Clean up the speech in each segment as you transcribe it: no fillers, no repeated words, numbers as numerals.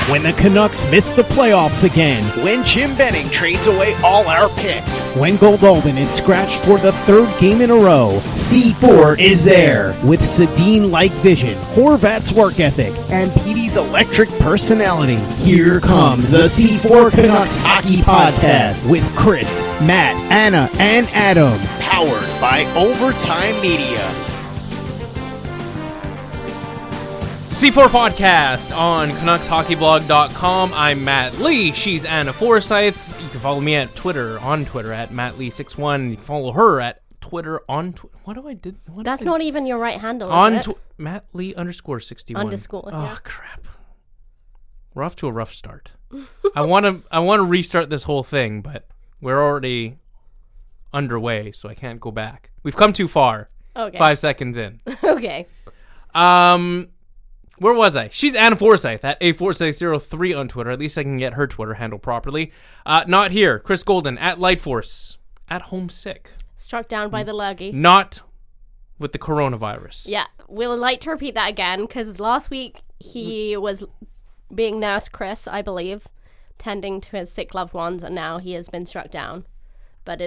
When the Canucks miss the playoffs again. When Jim Benning trades away all our picks. When Goldalden is scratched for the third game in a row. C4 is there. With Sedin-like vision, Horvat's work ethic, and Petey's electric personality. Here comes the C4 Canucks Hockey Podcast with Chris, Matt, Anna, and Adam. Powered by Overtime Media. C4 Podcast on CanucksHockeyBlog.com. I'm Matt Lee. She's Anna Forsyth. You can follow me on Twitter at MattLee61. You can follow her at Twitter on Twitter. That's not even your right handle, is it? MattLee_61. Underscore. Oh, crap. We're off to a rough start. I want to restart this whole thing, but we're already underway, so I can't go back. We've come too far. Okay. 5 seconds in. Okay. Where was I? She's Anna Forsyth at A4603 on Twitter. At least I can get her Twitter handle properly. Not here. Chris Golden at Lightforce. At home sick. Struck down by the luggy. Not with the coronavirus. Yeah. We'll like to repeat that again, because last week he was being Nurse Chris, I believe, tending to his sick loved ones, and now he has been struck down. But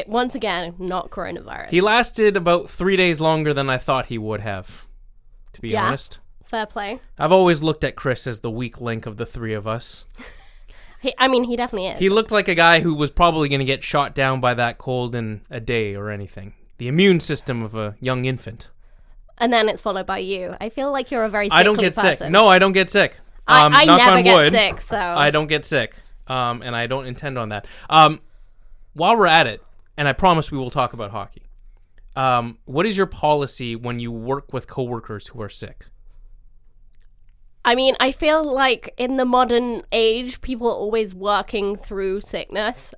once again, not coronavirus. He lasted about 3 days longer than I thought he would have, to be honest. Fair play. I've always looked at Chris as the weak link of the three of us. He definitely is. He looked like a guy who was probably going to get shot down by that cold in a day or anything. The immune system of a young infant. And then it's followed by you. I feel like you're a very sickly I don't get person. sick. No, I don't get sick. I knock never on get wood, sick, so... I don't get sick, and I don't intend on that. While we're at it, and I promise we will talk about hockey, what is your policy when you work with coworkers who are sick? I mean, I feel like in the modern age, people are always working through sickness,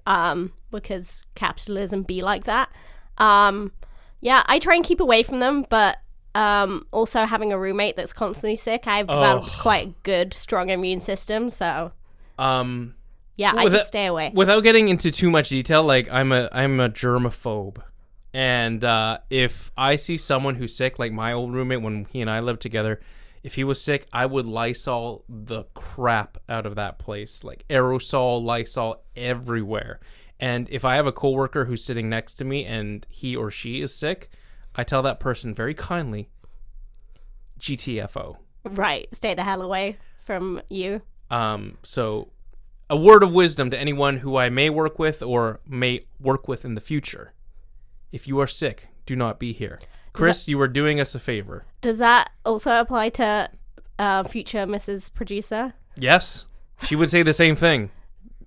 because capitalism be like that. Yeah, I try and keep away from them, but also having a roommate that's constantly sick, I've developed quite a good, strong immune system, so yeah, I just stay away. Without getting into too much detail, like I'm a germaphobe, and if I see someone who's sick, like my old roommate when he and I lived together, if he was sick, I would Lysol the crap out of that place, like aerosol, Lysol everywhere. And if I have a coworker who's sitting next to me and he or she is sick, I tell that person very kindly, GTFO. Right, stay the hell away from you. So a word of wisdom to anyone who I may work with or may work with in the future. If you are sick, do not be here. Chris, you are doing us a favor. Does that also apply to future Mrs. Producer? Yes. She would say the same thing.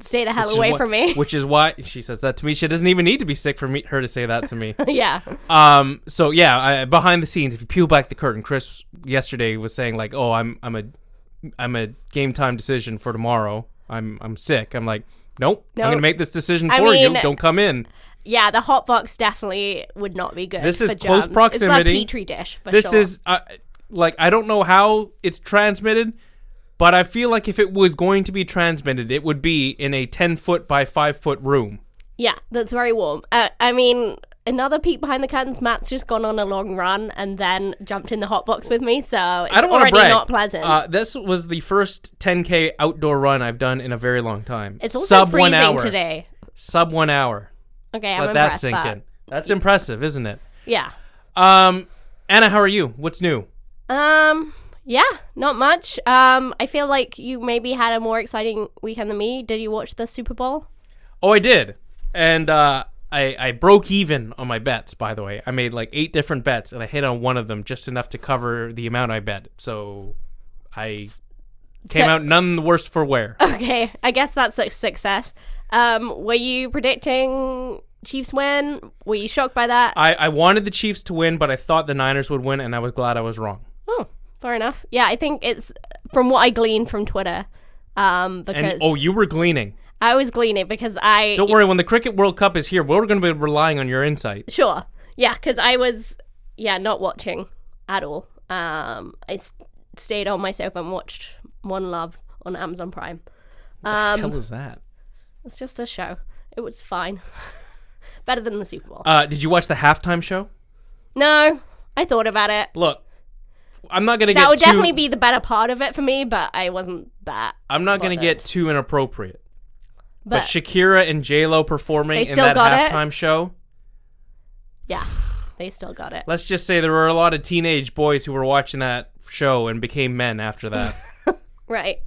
Stay the hell away from me. Which is why she says that to me. She doesn't even need to be sick for her to say that to me. Yeah. So yeah, behind the scenes, if you peel back the curtain, Chris yesterday was saying like, "Oh, I'm a game time decision for tomorrow. I'm sick." I'm like, "Nope. I'm going to make this decision for you. Don't come in." Yeah, the hot box definitely would not be good. This is for close germs. proximity. It's a petri dish for this sure. Is like, I don't know how it's transmitted, but I feel like if it was going to be transmitted, it would be in a 10-foot by 5-foot room. Yeah, that's very warm. I mean, another peek behind the curtains, Matt's just gone on a long run and then jumped in the hot box with me, so it's already not pleasant. This was the first 10K outdoor run I've done in a very long time. It's also freezing 1 hour. today. Sub 1 hour. Okay, I'm Let that sink in. That's impressive, isn't it? Yeah. Anna, how are you? What's new? Yeah, not much. I feel like you maybe had a more exciting weekend than me. Did you watch the Super Bowl? Oh, I did. And I broke even on my bets, by the way. I made like 8 different bets, and I hit on one of them just enough to cover the amount I bet. So I came out none the worse for wear. Okay, I guess that's a success. Were you predicting Chiefs win? Were you shocked by that? I wanted the Chiefs to win, but I thought the Niners would win, and I was glad I was wrong. Oh, fair enough. Yeah, I think it's from what I gleaned from Twitter. Because you were gleaning. I was gleaning because I... Don't worry, when the Cricket World Cup is here, we're going to be relying on your insight. Sure. Yeah, because I was, not watching at all. I stayed on my sofa and watched One Love on Amazon Prime. What the hell is that? It's just a show. It was fine. Better than the Super Bowl. Did you watch the halftime show? No, I thought about it. Look, I'm not going to get That would definitely be the better part of it for me, but I wasn't that. I'm not going to get too inappropriate. But But Shakira and J-Lo performing They in still that got it. halftime show, yeah, they still got it. let's just say there were a lot of teenage boys who were watching that show and became men after that. Right.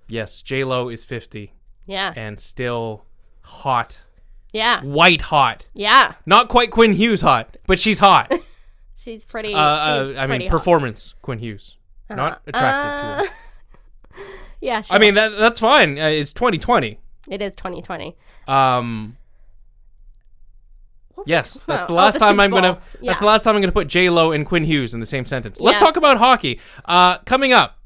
Yes, J-Lo is 50 Yeah. and still hot. Yeah. White hot. Yeah. Not quite Quinn Hughes hot, but she's hot. She's pretty. I mean, hot. performance Quinn Hughes. Not attracted to her. Yeah. Sure. I mean, that's fine. It's 2020. It is 2020. Yes, that's the Oh, last the time Super I'm gonna. Bowl. That's the Yeah. last time I'm gonna put J-Lo and Quinn Hughes in the same sentence. Let's Yeah. talk about hockey. Coming up,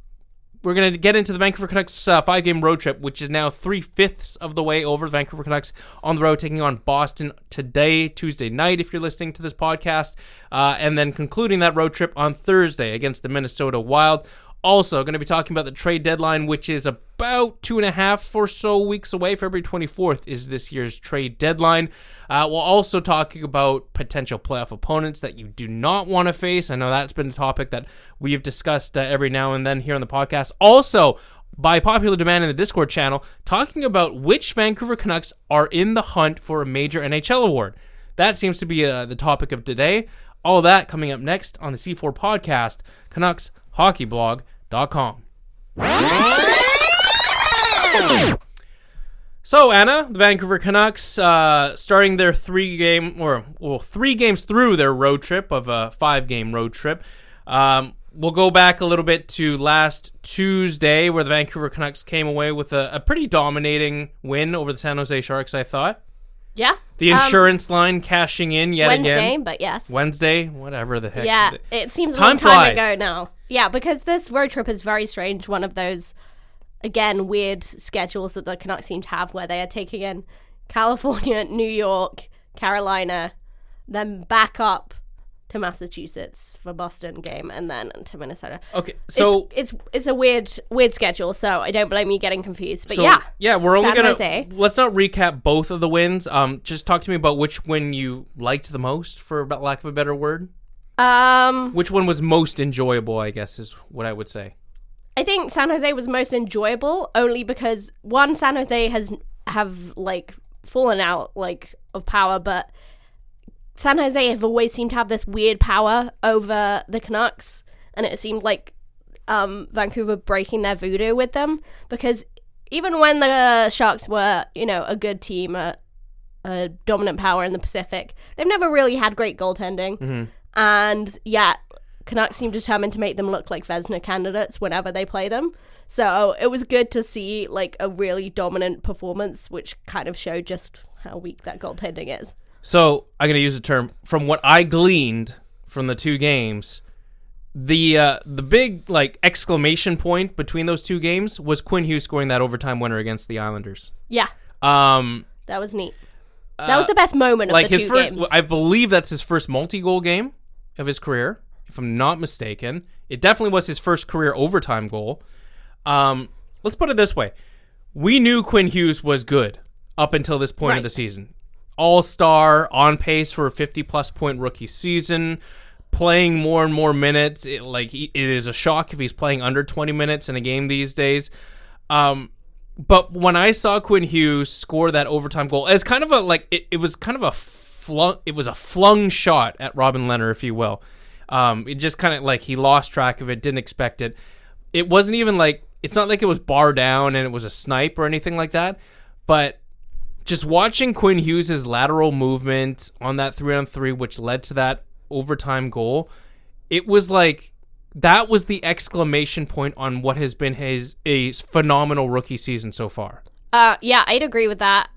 we're gonna get into the Vancouver Canucks 5-game road trip, which is now 3/5 of the way over. The Vancouver Canucks on the road taking on Boston today, Tuesday night, if you're listening to this podcast, and then concluding that road trip on Thursday against the Minnesota Wild. Also, going to be talking about the trade deadline, which is about 2.5 or so weeks away. February 24th is this year's trade deadline. We'll also talking about potential playoff opponents that you do not want to face. I know that's been a topic that we have discussed every now and then here on the podcast. Also, by popular demand in the Discord channel, talking about which Vancouver Canucks are in the hunt for a major NHL award. That seems to be the topic of today. All that coming up next on the C4 podcast, Canucks HockeyBlog.com. So, Anna, the Vancouver Canucks starting their 3 games through their road trip of a 5-game road trip. We'll go back a little bit to last Tuesday, where the Vancouver Canucks came away with a pretty dominating win over the San Jose Sharks, I thought. Yeah. The insurance line cashing in yet Wednesday, again. but yes. Wednesday, whatever the heck. Yeah, it seems a Time long time flies. ago now. Yeah, because this road trip is very strange. One of those, again, weird schedules that the Canucks seem to have where they are taking in California, New York, Carolina, then back up to Massachusetts for Boston game, and then to Minnesota. Okay, so it's a weird schedule, so I don't blame you getting confused. But yeah, we're only San gonna Jose. Let's not recap both of the wins. Just talk to me about which win you liked the most, for lack of a better word. Which one was most enjoyable, I guess, is what I would say. I think San Jose was most enjoyable only because one, San Jose have like fallen out like of power, but San Jose have always seemed to have this weird power over the Canucks, and it seemed like Vancouver breaking their voodoo with them, because even when the Sharks were, a good team, a dominant power in the Pacific, they've never really had great goaltending. Mm-hmm. And yeah, Canucks seem determined to make them look like Vezina candidates whenever they play them. So it was good to see like a really dominant performance, which kind of showed just how weak that goaltending is. So I'm going to use a term from what I gleaned from the 2 games. The big like exclamation point between those 2 games was Quinn Hughes scoring that overtime winner against the Islanders. Yeah, that was neat. That was the best moment of like the his 2 first. games. I believe that's his first multi-goal game of his career, if I'm not mistaken. It definitely was his first career overtime goal. Let's put it this way: we knew Quinn Hughes was good up until this point of the season. All-star, on pace for a 50-plus point rookie season, playing more and more minutes. It is a shock if he's playing under 20 minutes in a game these days. But when I saw Quinn Hughes score that overtime goal, as kind of it was kind of a flung shot at Robin Lehner, if you will. It just kind of like he lost track of it, didn't expect it. It wasn't even like, it's not like it was bar down and it was a snipe or anything like that, but just watching Quinn Hughes' lateral movement on that 3-on-3, which led to that overtime goal, it was like, that was the exclamation point on what has been a phenomenal rookie season so far. Yeah, I'd agree with that.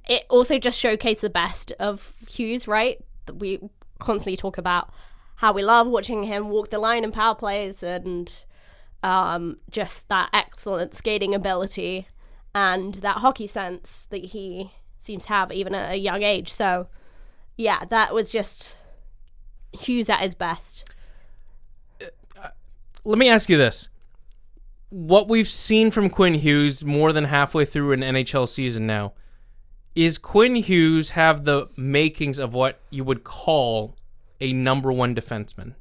It also just showcased the best of Hughes, right? We constantly talk about how we love watching him walk the line in power plays, and just that excellent skating ability and that hockey sense that he seems to have even at a young age. So, yeah, that was just Hughes at his best. Let me ask you this. What we've seen from Quinn Hughes more than halfway through an NHL season now, is Quinn Hughes have the makings of what you would call a number 1 defenseman?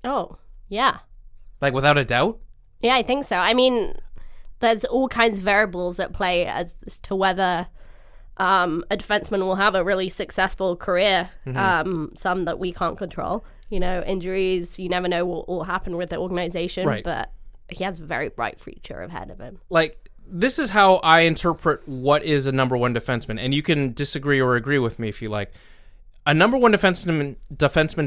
Oh, yeah. Like, without a doubt? Yeah, I think so. I mean, there's all kinds of variables at play as to whether a defenseman will have a really successful career. Some that we can't control. You know, injuries, you never know what will happen with the organization. Right. But he has a very bright future ahead of him. Like, this is how I interpret what is a number one defenseman. And you can disagree or agree with me if you like. A number one defenseman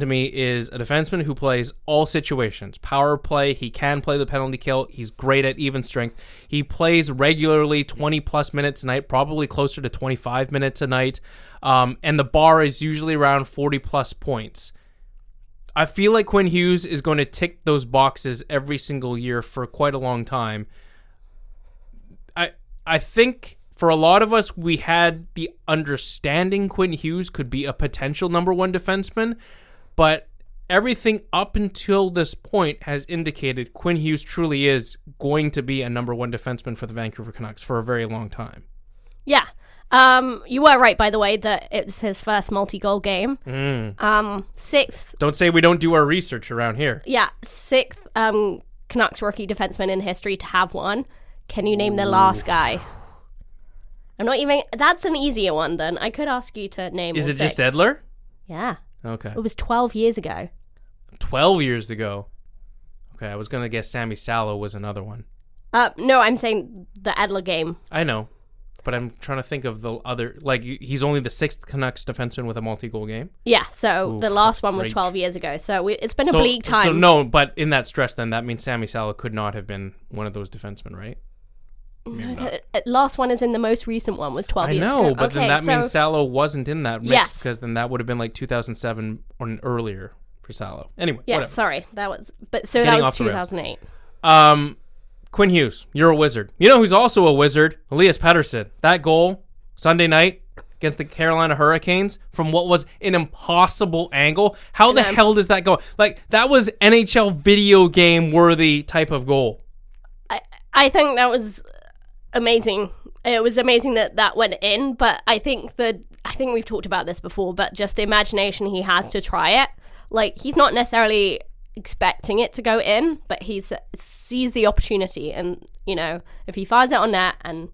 to me is a defenseman who plays all situations. Power play, he can play the penalty kill. He's great at even strength. He plays regularly 20-plus minutes a night, probably closer to 25 minutes a night. And the bar is usually around 40-plus points. I feel like Quinn Hughes is going to tick those boxes every single year for quite a long time. I think for a lot of us, we had the understanding Quinn Hughes could be a potential number one defenseman, but everything up until this point has indicated Quinn Hughes truly is going to be a number one defenseman for the Vancouver Canucks for a very long time. Yeah. You were right, by the way, that it was his first multi-goal game. Sixth. Don't say we don't do our research around here. Yeah, sixth Canucks rookie defenseman in history to have one. Can you name the last guy? I'm not even... That's an easier one, then. I could ask you to name... Is it six. just Edler? Yeah. Okay. It was 12 years ago. 12 years ago. Okay, I was going to guess Sammy Salo was another one. No, I'm saying the Edler game. I know, but I'm trying to think of the other... Like, he's only the sixth Canucks defenseman with a multi-goal game? Yeah, so Oof, the last one was great. 12 years ago. So it's been a bleak time. So no, but in that stretch, then, that means Sammy Salo could not have been one of those defensemen, right? No, the last one is in the most recent one, was 12 years ago. I know, but okay, then that means Salo wasn't in that mix, Yes. because then that would have been like 2007 or earlier for Salo. Anyway, Yeah, whatever. sorry. That was... But so Getting that was off the rails. 2008. Quinn Hughes, you're a wizard. You know who's also a wizard? Elias Pettersson. That goal Sunday night against the Carolina Hurricanes from what was an impossible angle. How the hell does that go? Like, that was NHL video game worthy type of goal. I think that was amazing. It was amazing that went in, but I think we've talked about this before, but just the imagination he has to try it. Like, he's not necessarily expecting it to go in, but he sees the opportunity, and, you know, if he fires it on net and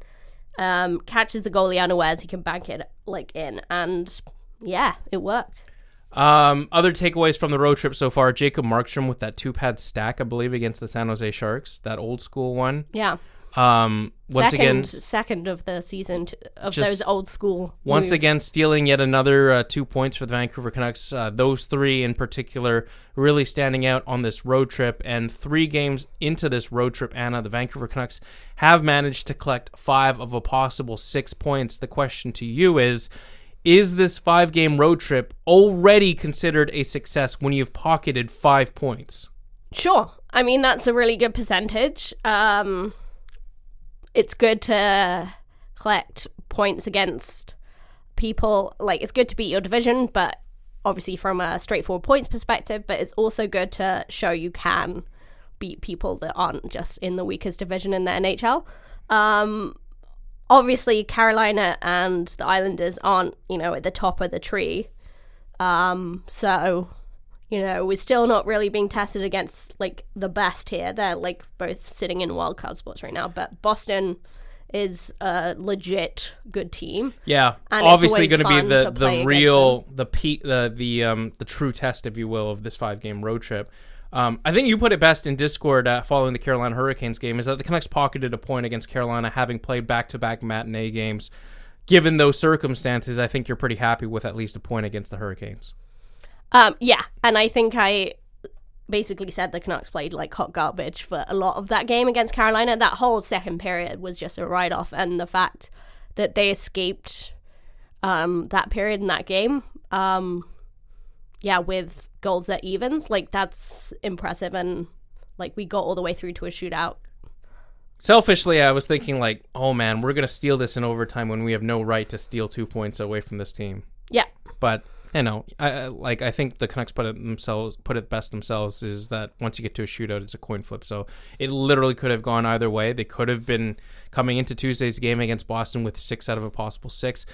catches the goalie unawares, he can bank it, like, in, and yeah, it worked. Other takeaways from the road trip so far: Jacob Markstrom with that 2-pad stack, I believe, against the San Jose Sharks, that old school one. Yeah. Second of the season of those old school once moves. again stealing yet another 2 points for the Vancouver Canucks. Those three in particular really standing out on this road trip. And 3 games into this road trip, Anna, the Vancouver Canucks have managed to collect 5 of a possible 6 points. The question to you is this 5-game road trip already considered a success when you've pocketed 5 points? Sure. I mean, that's a really good percentage. It's good to collect points against people. Like, it's good to beat your division, but obviously from a straightforward points perspective, but it's also good to show you can beat people that aren't just in the weakest division in the NHL. Obviously, Carolina and the Islanders aren't, you know, at the top of the tree. So, you know, we're still not really being tested against, like, the best here. They're, like, both sitting in wildcard spots right now. But Boston is a legit good team. Yeah, and obviously going to be the the true test, if you will, of this 5-game road trip. I think you put it best in Discord following the Carolina Hurricanes game, is that the Canucks pocketed a point against Carolina, having played back-to-back matinee games. Given those circumstances, I think you're pretty happy with at least a point against the Hurricanes. Yeah, and I think I basically said the Canucks played like hot garbage for a lot of that game against Carolina. That whole second period was just a write-off, and the fact that they escaped that period in that game, with goals that evens, like, that's impressive, and, like, we got all the way through to a shootout. Selfishly, I was thinking, like, oh man, we're going to steal this in overtime when we have no right to steal 2 points away from this team. Yeah. But, you know, I think the Canucks put it best themselves, is that once you get to a shootout, it's a coin flip. So it literally could have gone either way. They could have been coming into Tuesday's game against Boston with 6 out of a possible 6.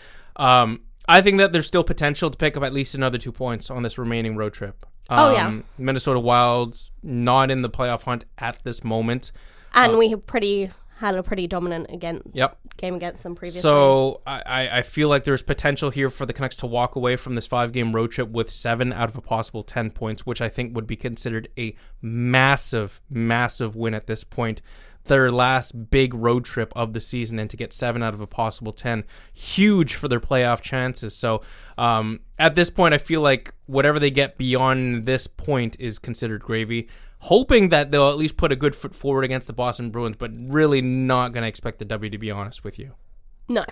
I think that there's still potential to pick up at least another 2 points on this remaining road trip. Minnesota Wild's not in the playoff hunt at this moment. And we had a pretty dominant game against them previously. So I feel like there's potential here for the Canucks to walk away from this 5-game road trip with 7 out of a possible 10 points, which I think would be considered a massive, massive win at this point. Their last big road trip of the season, and to get 7 out of a possible 10, huge for their playoff chances. So at this point, I feel like whatever they get beyond this point is considered gravy. Hoping that they'll at least put a good foot forward against the Boston Bruins, but really not going to expect the W, to be honest with you. No.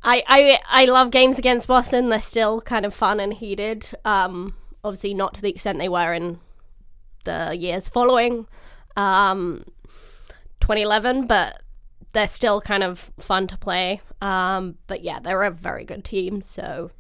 I love games against Boston. They're still kind of fun and heated. Obviously not to the extent they were in the years following 2011, but they're still kind of fun to play. But yeah, they're a very good team, so...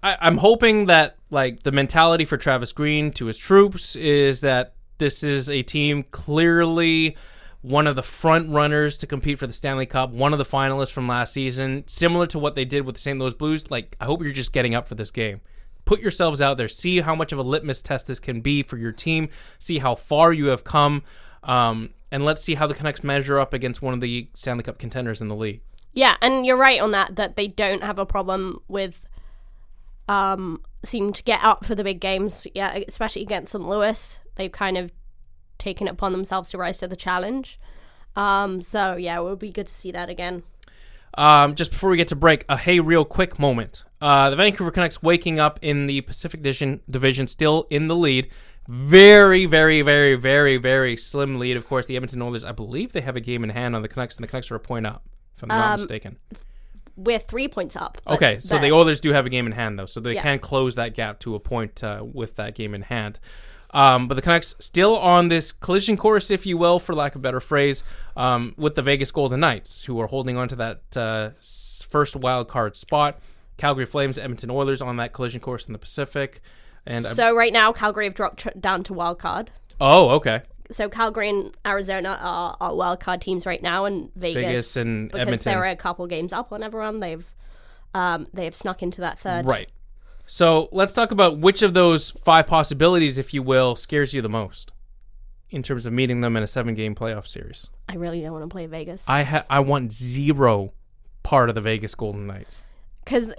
I'm hoping that like the mentality for Travis Green to his troops is that this is a team clearly one of the front runners to compete for the Stanley Cup, one of the finalists from last season, similar to what they did with the St. Louis Blues. Like, I hope you're just getting up for this game. Put yourselves out there. See how much of a litmus test this can be for your team. See how far you have come. And let's see how the Canucks measure up against one of the Stanley Cup contenders in the league. Yeah, and you're right on that they don't have a problem with seeming to get up for the big games, yeah, especially against St. Louis. They've kind of taken it upon themselves to rise to the challenge. So, yeah, it would be good to see that again. Just before we get to break, a hey, real quick moment. The Vancouver Canucks waking up in the Pacific Division, still in the lead. Very, very, very, very, very slim lead. Of course, the Edmonton Oilers, I believe they have a game in hand on the Canucks, and the Canucks are a point up, if I'm not mistaken. We're 3 points up. Okay, so the Oilers do have a game in hand, though, so they can close that gap to a point with that game in hand. But the Canucks still on this collision course, if you will, for lack of a better phrase, with the Vegas Golden Knights, who are holding on to that first wild card spot. Calgary Flames, Edmonton Oilers on that collision course in the Pacific. And so right now, Calgary have dropped down to wild card. Oh, okay. So Calgary and Arizona are wild card teams right now, and Vegas and because Edmonton. they're a couple games up on everyone. They've snuck into that third. Right. So let's talk about which of those 5 possibilities, if you will, scares you the most in terms of meeting them in a 7-game playoff series. I really don't want to play Vegas. I want zero part of the Vegas Golden Knights. Because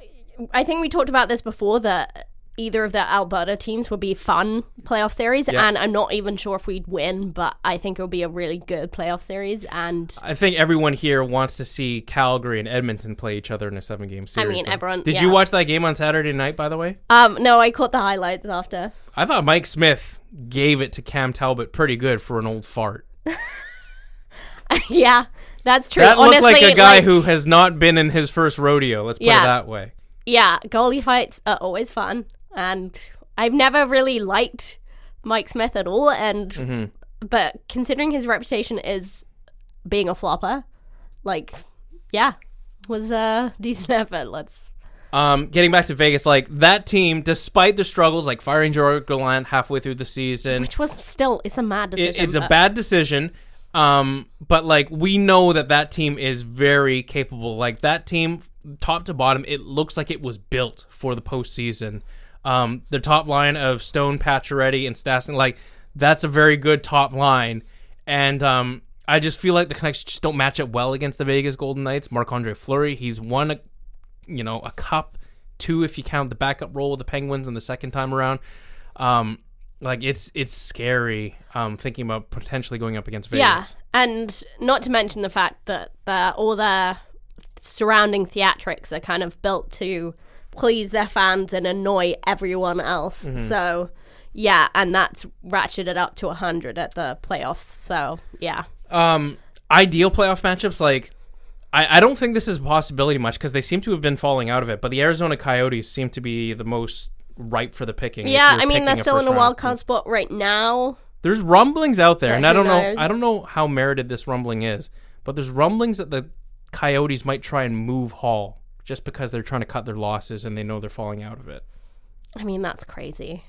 I think we talked about this before, that either of the Alberta teams would be fun playoff series, and I'm not even sure if we'd win, but I think it would be a really good playoff series. And I think everyone here wants to see Calgary and Edmonton play each other in a 7-game series. I mean, everyone... Did you watch that game on Saturday night, by the way? No, I caught the highlights after. I thought Mike Smith gave it to Cam Talbot pretty good for an old fart. Yeah, that's true. That looked like a guy who has not been in his first rodeo, let's put it that way. Yeah, goalie fights are always fun. And I've never really liked Mike Smith at all, and but considering his reputation is being a flopper, was a decent effort. Getting back to Vegas, like that team, despite their struggles, like firing Gerard Gallant halfway through the season, which was still it's a mad decision. It's a bad decision. But like we know that team is very capable. Like that team, top to bottom, it looks like it was built for the postseason. The top line of Stone, Pacioretty, and Stasny, like that's a very good top line, and I just feel like the Canucks just don't match up well against the Vegas Golden Knights. Marc-Andre Fleury, he's won a cup, 2 if you count the backup role with the Penguins in the second time around. Like it's scary thinking about potentially going up against Vegas. Yeah, and not to mention the fact that all the surrounding theatrics are kind of built to please their fans and annoy everyone else. So, yeah, and that's ratcheted up to 100 at the playoffs. So, yeah. Ideal playoff matchups, like, I don't think this is a possibility much because they seem to have been falling out of it, but the Arizona Coyotes seem to be the most ripe for the picking. Yeah, I mean, they're still in a wild card spot right now. There's rumblings out there, and I don't know how merited this rumbling is, but there's rumblings that the Coyotes might try and move Hall just because they're trying to cut their losses and they know they're falling out of it. I mean, that's crazy.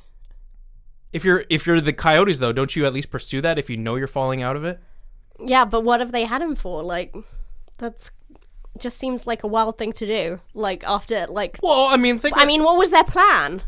If you're the Coyotes, though, don't you at least pursue that if you know you're falling out of it? Yeah, but what have they had him for? Like, that's just seems like a wild thing to do. Like, after, like... Well, I mean... what was their plan?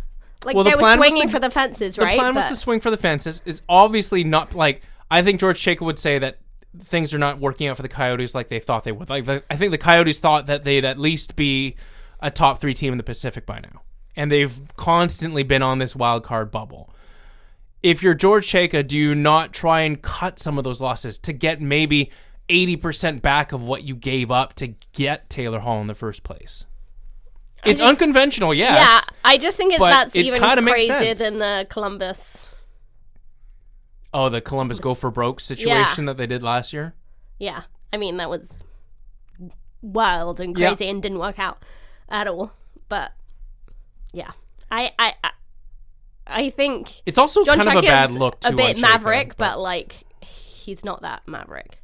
Like, Well, they the were plan was swinging to- for the fences, right? The plan was to swing for the fences. Is obviously not like I think George Chaika would say that things are not working out for the Coyotes like they thought they would. Like I think the Coyotes thought that they'd at least be a top 3 team in the Pacific by now, and they've constantly been on this wild card bubble. If you're George Chaika, do you not try and cut some of those losses to get maybe 80% back of what you gave up to get Taylor Hall in the first place? It's unconventional, yes. Yeah, I just think that's it even kinda makes crazier sense. than the Columbus. Oh, the Columbus go for broke situation that they did last year? Yeah, I mean, that was wild and crazy and didn't work out at all. But yeah, I think It's also John kind of a bad Chaika's look, too, a bit on Chaika, maverick, but like he's not that maverick.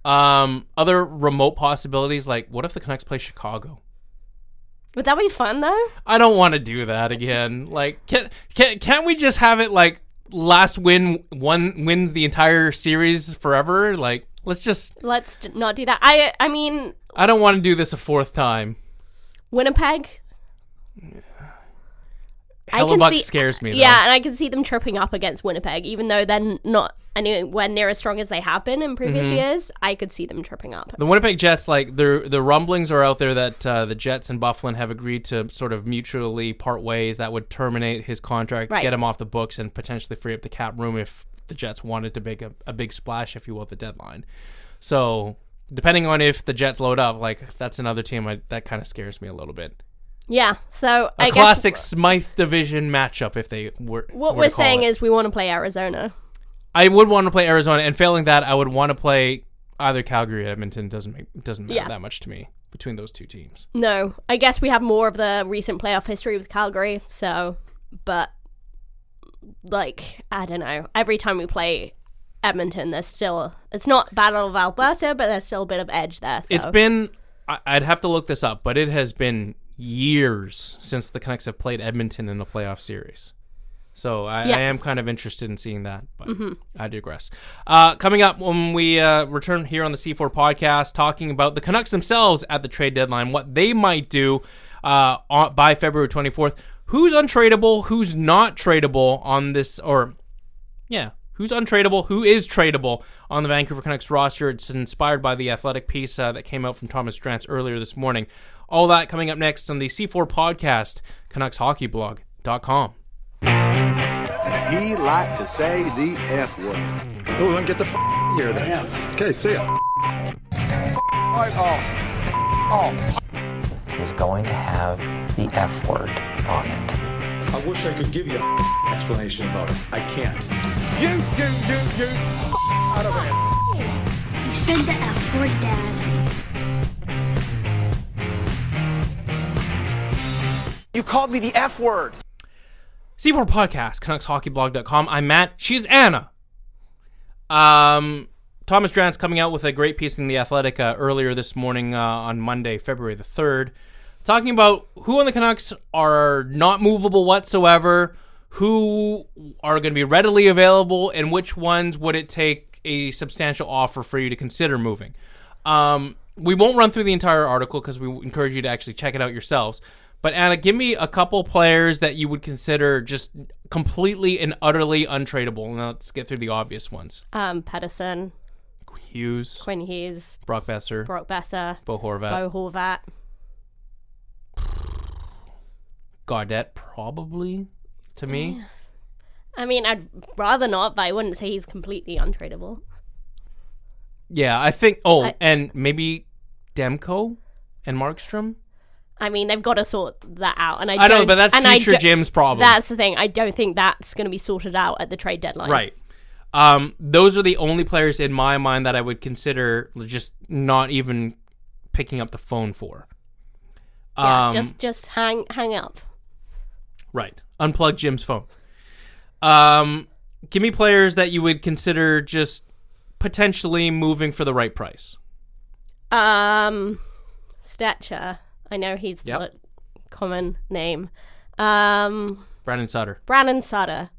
Other remote possibilities, like what if the Canucks play Chicago? Would that be fun though? I don't want to do that again. Like, can't we just have it like last win the entire series forever? Like, let's not do that. I mean, I don't want to do this a 4th time. Winnipeg. Hellebuck scares me, though. Yeah, and I can see them tripping up against Winnipeg, even though they're not anywhere near as strong as they have been in previous years. I could see them tripping up. The Winnipeg Jets, like the rumblings are out there that the Jets and Bufflin have agreed to sort of mutually part ways. That would terminate his contract, get him off the books, and potentially free up the cap room if the Jets wanted to make a big splash, if you will, at the deadline. So, depending on if the Jets load up, like that's another team that kind of scares me a little bit. Yeah, so I guess classic Smythe division matchup if they were. What we're saying is we want to play Arizona. I would want to play Arizona, and failing that, I would want to play either Calgary or Edmonton. Doesn't matter that much to me between those two teams. No, I guess we have more of the recent playoff history with Calgary. So, but like I don't know. Every time we play Edmonton, it's not Battle of Alberta, but there's still a bit of edge there. So. It's been. I'd have to look this up, but it has been years since the Canucks have played Edmonton in a playoff series. So I am kind of interested in seeing that, but I digress. Coming up when we return here on the C4 podcast, talking about the Canucks themselves at the trade deadline, what they might do by February 24th. Who's untradeable, who's not tradable on this, who's untradeable, who is tradable on the Vancouver Canucks roster. It's inspired by the Athletic piece that came out from Thomas Drance earlier this morning. All that coming up next on the C4 podcast, CanucksHockeyBlog.com. He liked to say the F word. Well, then get the here then. Okay, see ya. Is going to have the F word on it. I wish I could give you an explanation about it. I can't. You, out of here. You said the F word, Dad. You called me the F word. C4 Podcast, CanucksHockeyBlog.com. I'm Matt. She's Anna. Thomas Drance coming out with a great piece in The Athletic earlier this morning on Monday, February the 3rd, talking about who on the Canucks are not movable whatsoever, who are going to be readily available, and which ones would it take a substantial offer for you to consider moving. We won't run through the entire article because we encourage you to actually check it out yourselves. But Anna, give me a couple players that you would consider just completely and utterly untradeable. Now let's get through the obvious ones. Pedersen. Quinn Hughes. Brock Besser. Bo Horvat. Gaudette, probably, to me. I mean, I'd rather not, but I wouldn't say he's completely untradeable. Yeah, I think... and maybe Demko and Markstrom? I mean, they've got to sort that out. And I know, but that's future Jim's problem. That's the thing. I don't think that's going to be sorted out at the trade deadline. Right. Those are the only players in my mind that I would consider just not even picking up the phone for. Yeah, just hang up. Right. Unplug Jim's phone. Give me players that you would consider just potentially moving for the right price. Stetcher. I know he's the common name. Brandon Sutter.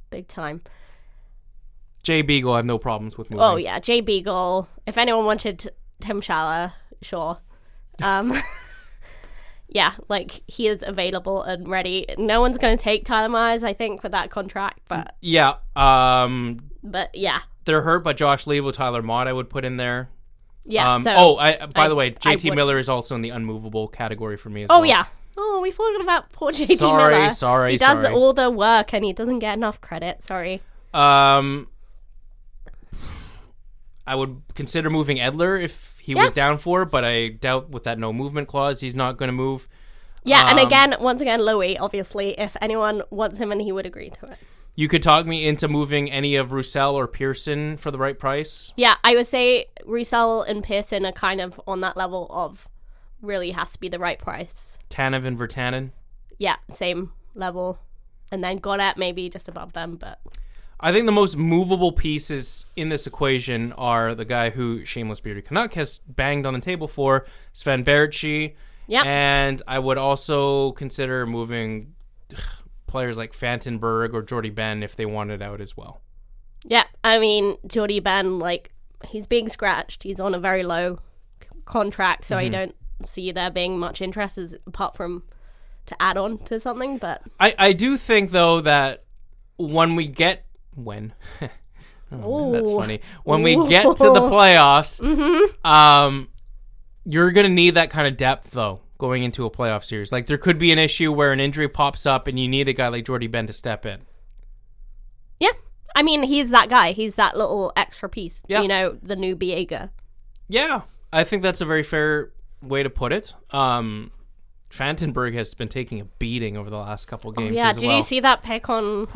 Big time. Jay Beagle, I have no problems with moving. Oh, yeah, Jay Beagle. If anyone wanted Tim Schaller, sure. Yeah, like, he is available and ready. No one's going to take Tyler Myers, I think, for that contract, but... Yeah. But, yeah. They're hurt by Josh Levo, Tyler Mott I would put in there. Yeah, by the way, JT Miller is also in the unmovable category for me as well. well. Oh, yeah. Oh, we forgot about poor JT Miller. Sorry. He does all the work and he doesn't get enough credit. Sorry. I would consider moving Edler if he was down for it, but I doubt with that no movement clause, he's not going to move. Yeah, and once again, Louis, obviously, if anyone wants him and he would agree to it. You could talk me into moving any of Roussel or Pearson for the right price. Yeah, I would say Roussel and Pearson are kind of on that level of really has to be the right price. Tanev and Virtanen. Yeah, same level. And then Goddard maybe just above them, but... I think the most movable pieces in this equation are the guy who Shameless Bearded Canuck has banged on the table for, Sven Baertschi. Yeah. And I would also consider moving players like Fantenberg or Jordy Ben if they wanted out as well. Yeah, I mean, Jordy Ben, like, he's being scratched. He's on a very low contract, so I don't see there being much interest apart from to add on to something, but... I do think, though, that when we get... When? Man, that's funny. When we get to the playoffs, you're going to need that kind of depth, though, going into a playoff series. Like, there could be an issue where an injury pops up and you need a guy like Jordy Ben to step in. Yeah. I mean, he's that guy. He's that little extra piece. Yeah. You know, the new Biega. Yeah. I think that's a very fair way to put it. Fantenberg has been taking a beating over the last couple games as well. Did you see that pic on,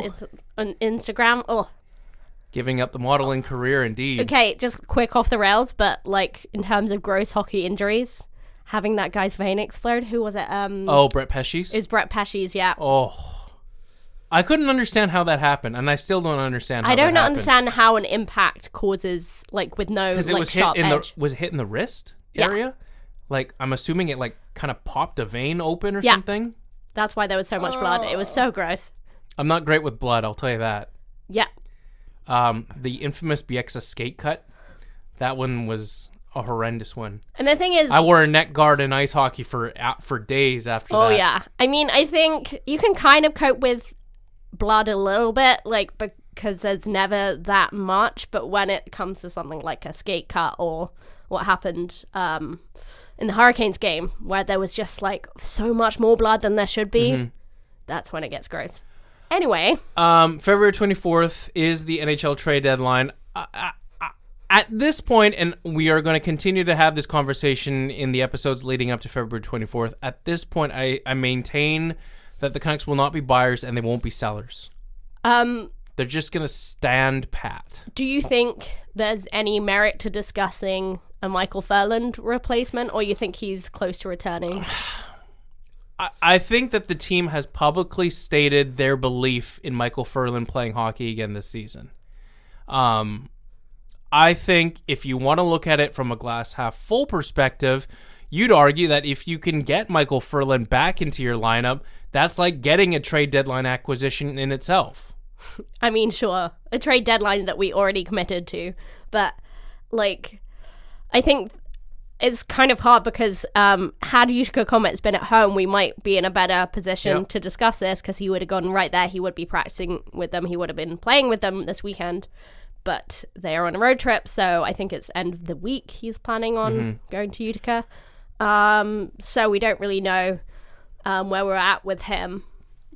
it's on Instagram? Oh. Giving up the modeling career, indeed. Okay, just quick off the rails, but like in terms of gross hockey injuries, having that guy's vein explode, who was it? Brett Pesce's? It's Brett Pesce's, yeah. Oh. I couldn't understand how that happened, and I still don't understand how that happened. I don't understand how an impact causes, like, with no, like, sharp edge. Was it hit in the wrist area? Like, I'm assuming it, like, kind of popped a vein open or something? That's why there was so much blood. It was so gross. I'm not great with blood, I'll tell you that. Yeah. The infamous Bieksa skate cut, that one was a horrendous one. And the thing is... I wore a neck guard in ice hockey for days after that. Oh, yeah. I mean, I think you can kind of cope with blood a little bit, like, because there's never that much, but when it comes to something like a skate cut or what happened in the Hurricanes game, where there was just, like, so much more blood than there should be, that's when it gets gross. Anyway. February 24th is the NHL trade deadline. At this point, and we are going to continue to have this conversation in the episodes leading up to February 24th, at this point, I maintain that the Canucks will not be buyers and they won't be sellers. They're just going to stand pat. Do you think there's any merit to discussing a Michael Furland replacement, or you think he's close to returning? I think that the team has publicly stated their belief in Michael Furland playing hockey again this season. I think if you want to look at it from a glass half full perspective, you'd argue that if you can get Michael Furland back into your lineup, that's like getting a trade deadline acquisition in itself. I mean, sure, a trade deadline that we already committed to, but like, I think it's kind of hard because had Yushka Komet's been at home, we might be in a better position to discuss this, because he would have gone right there. He would be practicing with them. He would have been playing with them this weekend, but they are on a road trip, so I think it's end of the week he's planning on going to Utica. So we don't really know where we're at with him.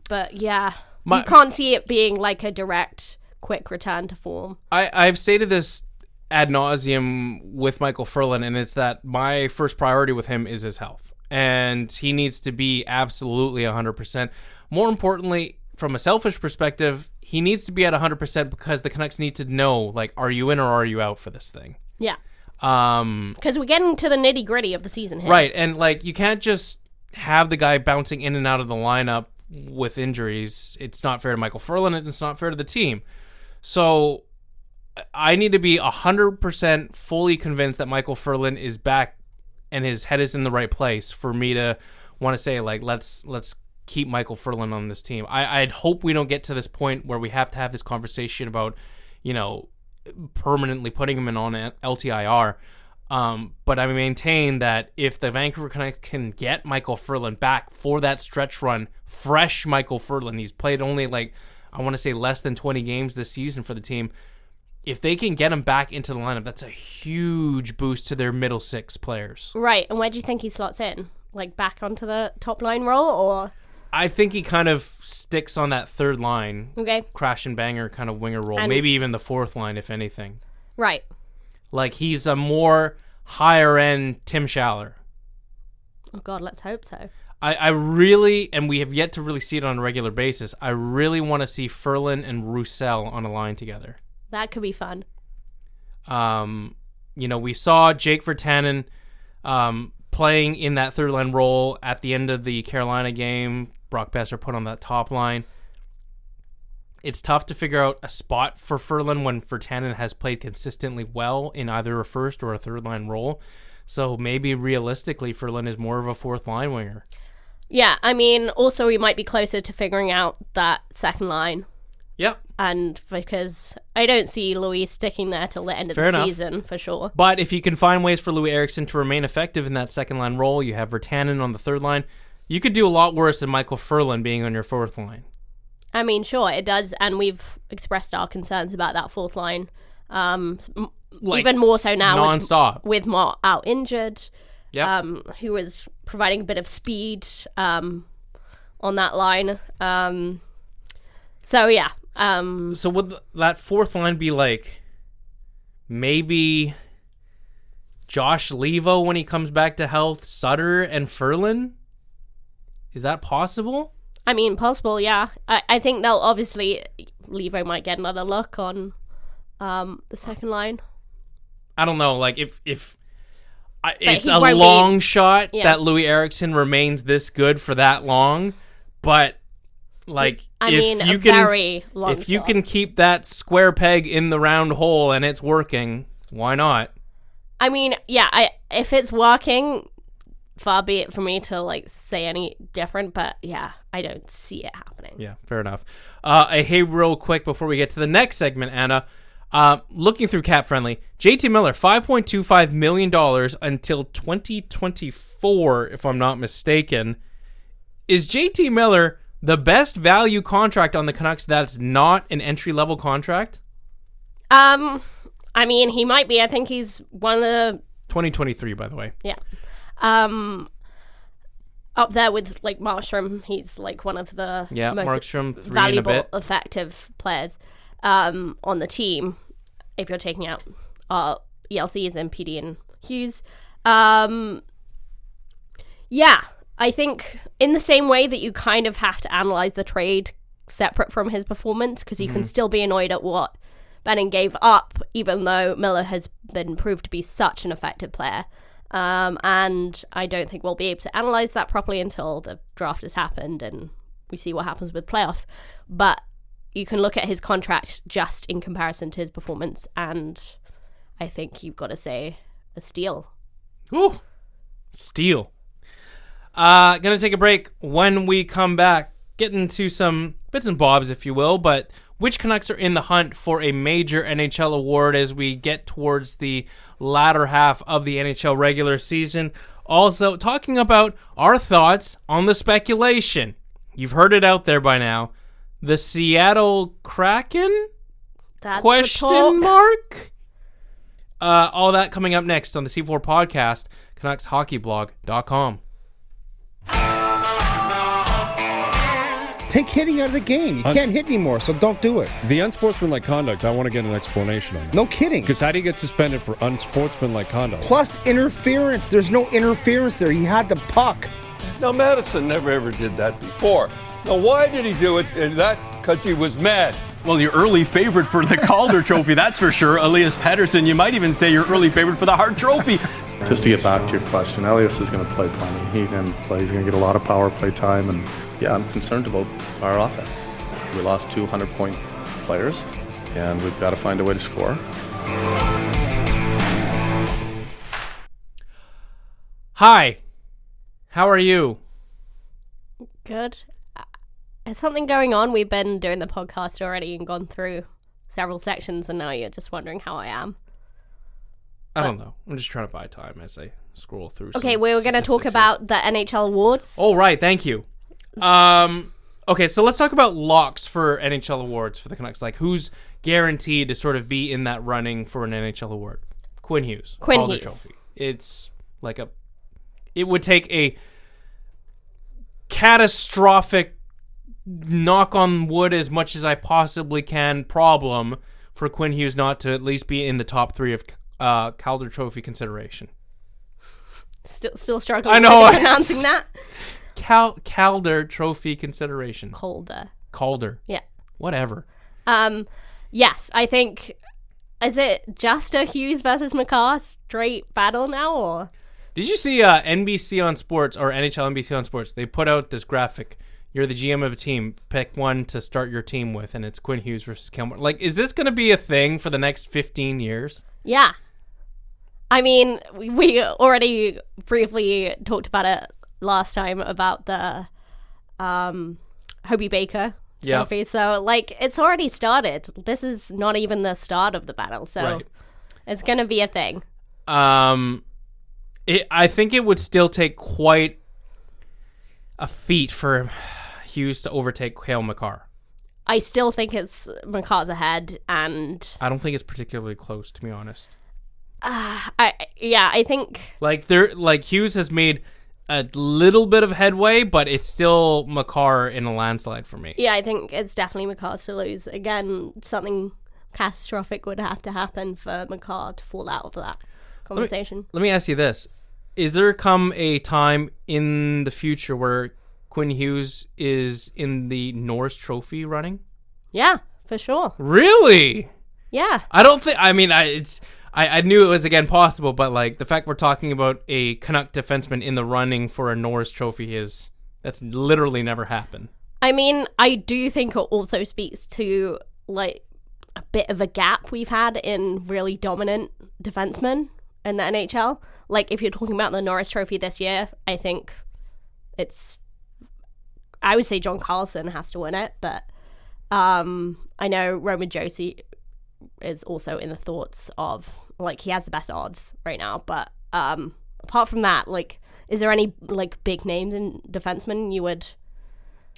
But yeah, you can't see it being like a direct, quick return to form. I've stated this ad nauseum with Michael Furland, and it's that my first priority with him is his health. And he needs to be absolutely 100%. More importantly, from a selfish perspective, he needs to be at 100% because the Canucks need to know, like, are you in or are you out for this thing? Yeah. Because we're getting to the nitty gritty of the season here. Right, and like you can't just have the guy bouncing in and out of the lineup with injuries. It's not fair to Michael Furland, and it's not fair to the team. So I need to be 100% fully convinced that Michael Furland is back and his head is in the right place for me to want to say, like, let's keep Michael Furland on this team. I'd hope we don't get to this point where we have to have this conversation about, you know, permanently putting him in on LTIR. But I maintain that if the Vancouver Canucks can get Michael Furlan back for that stretch run, fresh Michael Furlan, he's played only I want to say less than 20 games this season for the team. If they can get him back into the lineup, that's a huge boost to their middle six players. Right, and where do you think he slots in? Back onto the top line role, or? I think he kind of sticks on that third line. Okay. Crash and banger kind of winger role. And maybe even the fourth line, if anything. Right. He's a more higher-end Tim Schaller. Oh, God, let's hope so. I really, and we have yet to really see it on a regular basis, I really want to see Furlan and Roussel on a line together. That could be fun. We saw Jake Virtanen playing in that third line role at the end of the Carolina game. Brock Besser put on that top line. It's tough to figure out a spot for Furlan when Virtanen has played consistently well in either a first or a third line role. So maybe realistically, Furlan is more of a fourth line winger. Yeah, also we might be closer to figuring out that second line. Yep. And because I don't see Louis sticking there till the end of the season, for sure. But if you can find ways for Louis Eriksson to remain effective in that second line role, you have Virtanen on the third line, you could do a lot worse than Michael Furlan being on your fourth line. Sure, it does, and we've expressed our concerns about that fourth line. Even more so now non-stop. with Mott out injured, yep. Who was providing a bit of speed on that line. So would that fourth line be maybe Josh Levo when he comes back to health, Sutter and Furlan? Is that possible? Possible, yeah. I think they'll obviously Levo might get another look on the second line. I don't know. If it's a long shot that Louis Eriksson remains this good for that long, but if you can keep that square peg in the round hole and it's working, why not? If it's working, far be it for me to say any different, but yeah, I don't see it happening. Yeah, fair enough. Hey, real quick before we get to the next segment, Anna, looking through Cap Friendly, JT Miller, $5.25 million until 2024, if I'm not mistaken. Is JT Miller the best value contract on the Canucks that's not an entry-level contract? He might be. I think he's one of the... 2023, by the way. Yeah. Up there with Markstrom, he's one of the most Markstrom, valuable, effective players on the team. If you're taking out ELCs and PD and Hughes, I think in the same way that you kind of have to analyze the trade separate from his performance, because you can still be annoyed at what Benning gave up, even though Miller has been proved to be such an effective player. And I don't think we'll be able to analyze that properly until the draft has happened and we see what happens with playoffs. But you can look at his contract just in comparison to his performance, and I think you've got to say a steal. Ooh, steal. Gonna take a break. When we come back, get into some bits and bobs, if you will, but which Canucks are in the hunt for a major NHL award as we get towards the latter half of the NHL regular season. Also, talking about our thoughts on the speculation. You've heard it out there by now. The Seattle Kraken? That's question mark? All that coming up next on the C4 podcast, CanucksHockeyBlog.com. Take hitting out of the game. You can't hit anymore, so don't do it. The unsportsmanlike conduct, I want to get an explanation on it. No kidding. Because how do you get suspended for unsportsmanlike conduct? Plus interference. There's no interference there. He had the puck. Now, Madison never ever did that before. Now, why did he do it? And that because he was mad. Well, your early favorite for the Calder Trophy, that's for sure. Elias Pettersson, you might even say your early favorite for the Hart Trophy. Just to get back to your question, Elias is going to play plenty. He's going to get a lot of power play time, and yeah, I'm concerned about our offense. We lost 200-point players, and we've got to find a way to score. Hi, how are you? Good. Is something going on? We've been doing the podcast already and gone through several sections, and now you're just wondering how I am. I don't know. I'm just trying to buy time as I scroll through. Okay, we were going to talk about the NHL Awards. Oh, right. Thank you. Okay, so let's talk about locks for NHL Awards for the Canucks. Like, who's guaranteed to sort of be in that running for an NHL Award? Quinn Hughes. Quinn Hughes. Trophy. It's like it would take a catastrophic, knock on wood as much as I possibly can, problem for Quinn Hughes not to at least be in the top 3 of Calder Trophy consideration. Still struggling. I know. With pronouncing that. Calder Trophy consideration. Calder. Yeah. Whatever. Yes, I think. Is it just a Hughes versus McCarr straight battle now, or? Did you see NBC on Sports or NHL NBC on Sports? They put out this graphic. You're the GM of a team. Pick one to start your team with, and it's Quinn Hughes versus Kilmore. Like, is this going to be a thing for the next 15 years? Yeah. I mean, we already briefly talked about it last time about the Hobie Baker trophy. So, like, it's already started. This is not even the start of the battle, so it's going to be a thing. I think it would still take quite a feat for Hughes to overtake Cale Makar. I still think it's Makar's ahead, and I don't think it's particularly close, to be honest. I think like Hughes has made a little bit of headway, but it's still Makar in a landslide for me. Yeah, I think it's definitely Makar's to lose. Again, something catastrophic would have to happen for Makar to fall out of that conversation. Let me ask you this. Is there come a time in the future where Quinn Hughes is in the Norris Trophy running? Yeah, for sure. Really? Yeah. I don't think, I mean, I knew it was, again, possible, but, like, the fact we're talking about a Canuck defenseman in the running for a Norris Trophy that's literally never happened. I mean, I do think it also speaks to, like, a bit of a gap we've had in really dominant defensemen in the NHL. Like, if you're talking about the Norris Trophy this year, I think I would say John Carlson has to win it, but I know Roman Josi is also in the thoughts of, like, he has the best odds right now, but apart from that, like, is there any, like, big names in defensemen you would?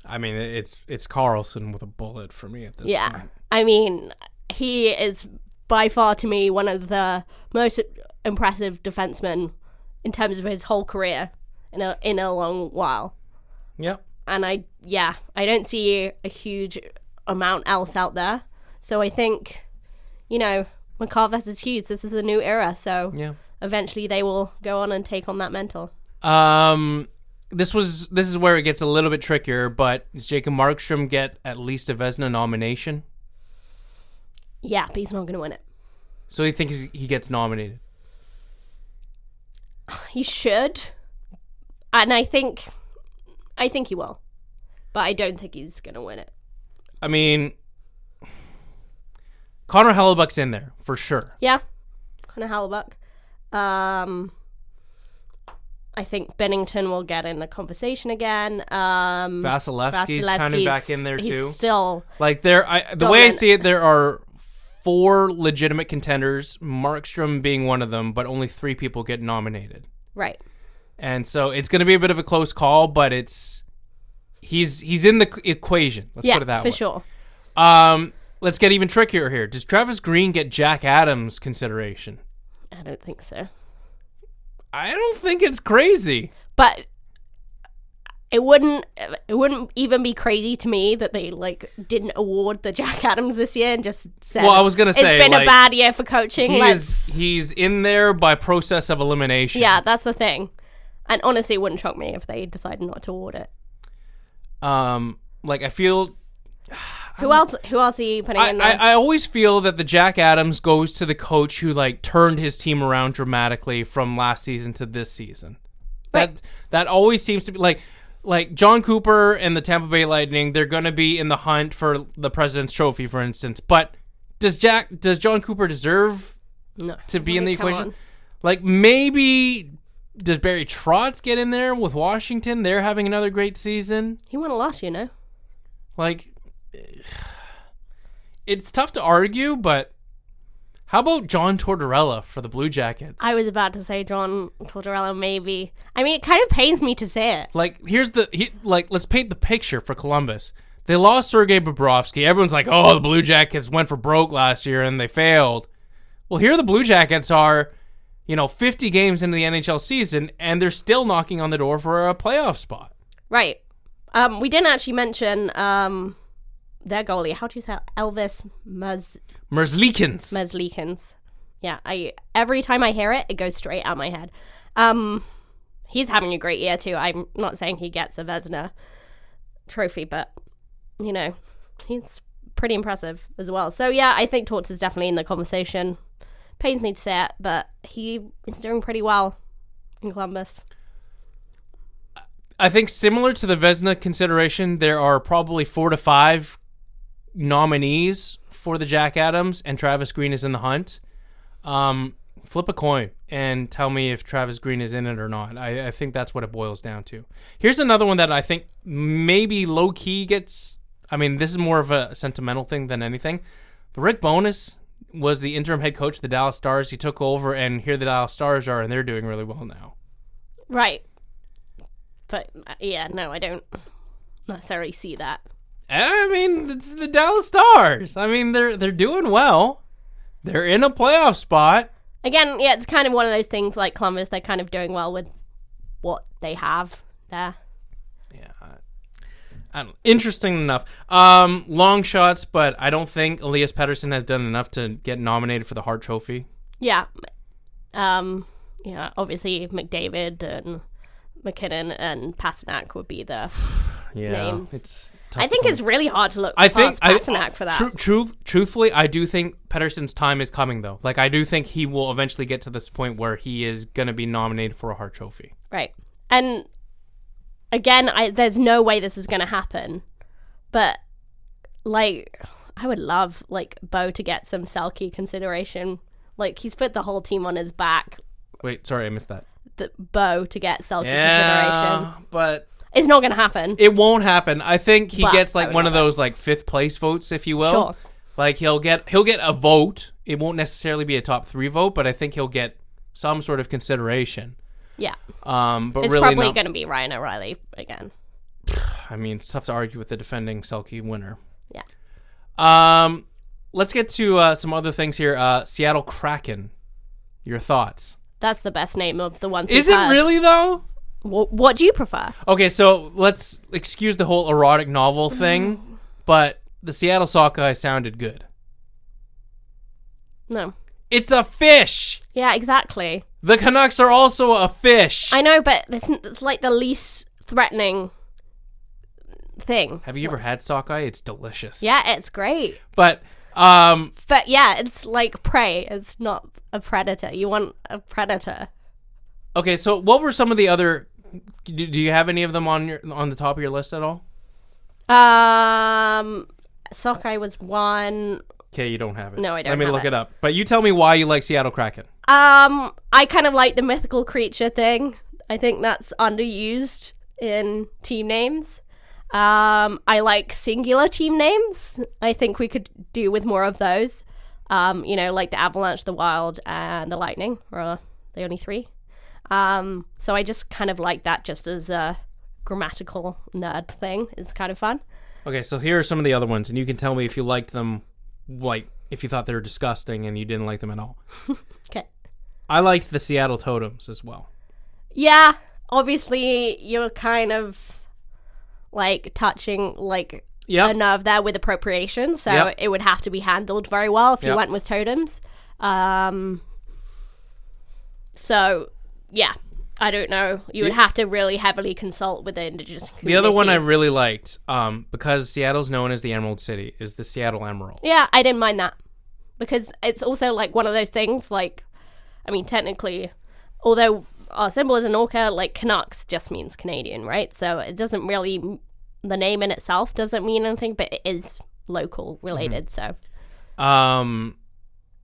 I mean, it's Carlson with a bullet for me at this point. Yeah, I mean, he is by far to me one of the most impressive defensemen in terms of his whole career in a long while. Yep. And I don't see a huge amount else out there. So I think, Makar versus Hughes, this is a new era. So eventually they will go on and take on that mantle. This is where it gets a little bit trickier, but does Jacob Markstrom get at least a Vezina nomination? Yeah, but he's not going to win it. So you think he gets nominated? He should. And I think he will. But I don't think he's going to win it. I mean, Connor Hellebuck's in there, for sure. Yeah, Connor Hellebuck. I think Bennington will get in the conversation again. Vasilevsky's kind of back in there, too. He's still like, the way I see it, there are 4 legitimate contenders, Markstrom being one of them, but only 3 people get nominated. Right. And so it's going to be a bit of a close call, but he's in the equation. Let's put it that way. Yeah, for sure. Let's get even trickier here. Does Travis Green get Jack Adams consideration? I don't think so. I don't think it's crazy. But it wouldn't even be crazy to me that they, like, didn't award the Jack Adams this year and just said, well, I was gonna say, it's been a bad year for coaching. He's in there by process of elimination. Yeah, that's the thing. And honestly, it wouldn't shock me if they decided not to award it. Like, I feel... Who else are you putting in there? I always feel that the Jack Adams goes to the coach who, like, turned his team around dramatically from last season to this season. Right. That always seems to be, like John Cooper and the Tampa Bay Lightning, they're going to be in the hunt for the President's Trophy, for instance. But does John Cooper deserve to be in the equation? On. Like, maybe... Does Barry Trotz get in there with Washington? They're having another great season. He won a last year, no? Like, it's tough to argue, but How about John Tortorella for the Blue Jackets? I was about to say John Tortorella, maybe. I mean, it kind of pains me to say it. Like, let's paint the picture for Columbus. They lost Sergei Bobrovsky. Everyone's like, oh, the Blue Jackets went for broke last year and they failed. Well, here the Blue Jackets are, 50 games into the NHL season, and they're still knocking on the door for a playoff spot. Right. We didn't actually mention their goalie. How do you say it? Elvis Merzlikins. Merzlikins. Yeah. Every time I hear it, it goes straight out my head. He's having a great year too. I'm not saying he gets a Vezina trophy, but he's pretty impressive as well. So yeah, I think Torts is definitely in the conversation. Pains me to say it, but he is doing pretty well in Columbus. I think similar to the Vezina consideration, there are probably 4 to 5 nominees for the Jack Adams, and Travis Green is in the hunt. Flip a coin and tell me if Travis Green is in it or not. I think that's what it boils down to. Here's another one that I think maybe low-key gets... I mean, this is more of a sentimental thing than anything. But Rick Bowness was the interim head coach of the Dallas Stars. He took over, and here the Dallas Stars are, and they're doing really well now. Right. But, yeah, no, I don't necessarily see that. I mean, it's the Dallas Stars. I mean, they're doing well. They're in a playoff spot. Again, yeah, it's kind of one of those things like Columbus. They're kind of doing well with what they have there. Yeah. I don't know. Interesting enough. Long shots, but I don't think Elias Pettersson has done enough to get nominated for the Hart Trophy. Yeah. Obviously McDavid and McKinnon and Pasternak would be the names. It's tough. I think it's really hard to look past Pasternak for that. Truthfully, I do think Pettersson's time is coming, though. Like, I do think he will eventually get to this point where he is going to be nominated for a Hart Trophy. Right. And again, there's no way this is going to happen. But, like, I would love, like, Bo to get some Selke consideration. Like, he's put the whole team on his back. Wait, sorry, I missed that. Bo to get Selke consideration. But it's not going to happen. It won't happen. I think he gets like one of those like 5th place votes, if you will. Sure. Like he'll get a vote. It won't necessarily be a top 3 vote, but I think he'll get some sort of consideration. Yeah. But it's really probably going to be Ryan O'Reilly again. I mean, it's tough to argue with the defending Selke winner. Yeah. Let's get to some other things here. Seattle Kraken. Your thoughts? That's the best name of the ones. Is it really though? What do you prefer? Okay, so let's excuse the whole erotic novel thing, but the Seattle Sockeye sounded good. No. It's a fish! Yeah, exactly. The Canucks are also a fish! I know, but it's like the least threatening thing. Have you ever had sockeye? It's delicious. Yeah, it's great. But yeah, it's like prey. It's not a predator. You want a predator. Okay, so what were some of the other... Do you have any of them on the top of your list at all? Sockeye was one. Okay, you don't have it. No, I don't. Let me look it up. But you tell me why you like Seattle Kraken. I kind of like the mythical creature thing. I think that's underused in team names. I like singular team names. I think we could do with more of those. Like the Avalanche, the Wild, and the Lightning are the only 3. So I just kind of like that just as a grammatical nerd thing. It's kind of fun. Okay, so here are some of the other ones, and you can tell me if you liked them, like if you thought they were disgusting and you didn't like them at all. Okay. I liked the Seattle Totems as well. Yeah, obviously you're kind of like touching like a nerve there with appropriation, so it would have to be handled very well if you went with totems. So yeah, I don't know. You would have to really heavily consult with the indigenous community. The other one I really liked, because Seattle's known as the Emerald City, is the Seattle Emerald. Yeah, I didn't mind that. Because it's also like one of those things, like, I mean, technically, although our symbol is an orca, like Canucks just means Canadian, right? So it doesn't really, the name in itself doesn't mean anything, but it is local related, so.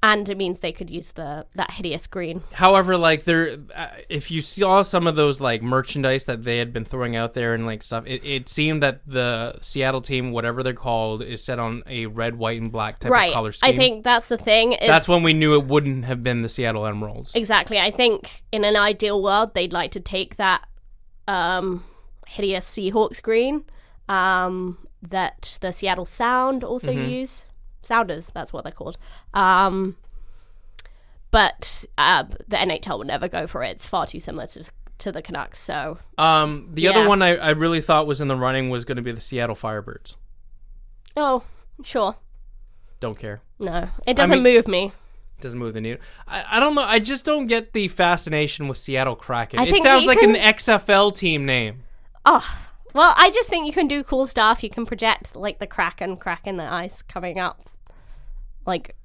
And it means they could use that hideous green. However, like if you saw some of those like merchandise that they had been throwing out there and like stuff, it seemed that the Seattle team, whatever they're called, is set on a red, white, and black type of color scheme. I think that's the thing. That's when we knew it wouldn't have been the Seattle Emeralds. Exactly. I think in an ideal world, they'd like to take that hideous Seahawks green that the Seattle Sound also use. Sounders, that's what they're called. But the NHL would never go for it. It's far too similar to the Canucks. So the other one I really thought was in the running was going to be the Seattle Firebirds. Oh, sure. Don't care. No, it doesn't move me. Doesn't move the needle. I don't know. I just don't get the fascination with Seattle Kraken. It sounds like an XFL team name. Oh, well, I just think you can do cool stuff. You can project like the Kraken cracking the ice coming up. Like,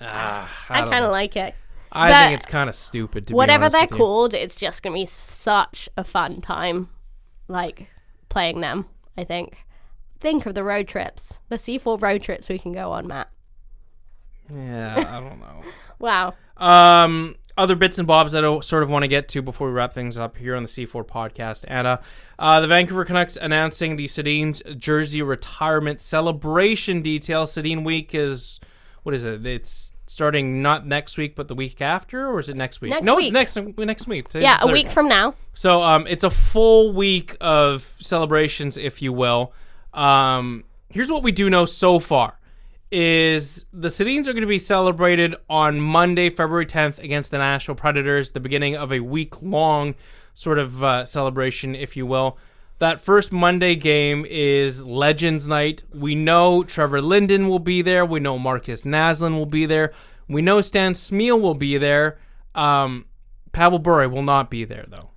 I kind of like it. I think it's kind of stupid, to be honest. Whatever they're called, it's just going to be such a fun time, like, playing them, I think. Think of the road trips. The C4 road trips we can go on, Matt. Yeah, I don't know. Wow. Other bits and bobs that I sort of want to get to before we wrap things up here on the C4 podcast. And the Vancouver Canucks announcing the Sedin's jersey retirement celebration details. Sedin week is, what is it? It's starting not next week, but the week after, or is it next week? Next week. It's next week. Today's yeah, the 3rd. A week from now. So it's a full week of celebrations, if you will. Here's what we do know so far. Is the Sedins are going to be celebrated on Monday, February 10th against the Nashville Predators, the beginning of a week-long sort of celebration, if you will. That first Monday game is Legends Night. We know Trevor Linden will be there. We know Marcus Naslin will be there. We know Stan Smeel will be there. Pavel Bure will not be there, though.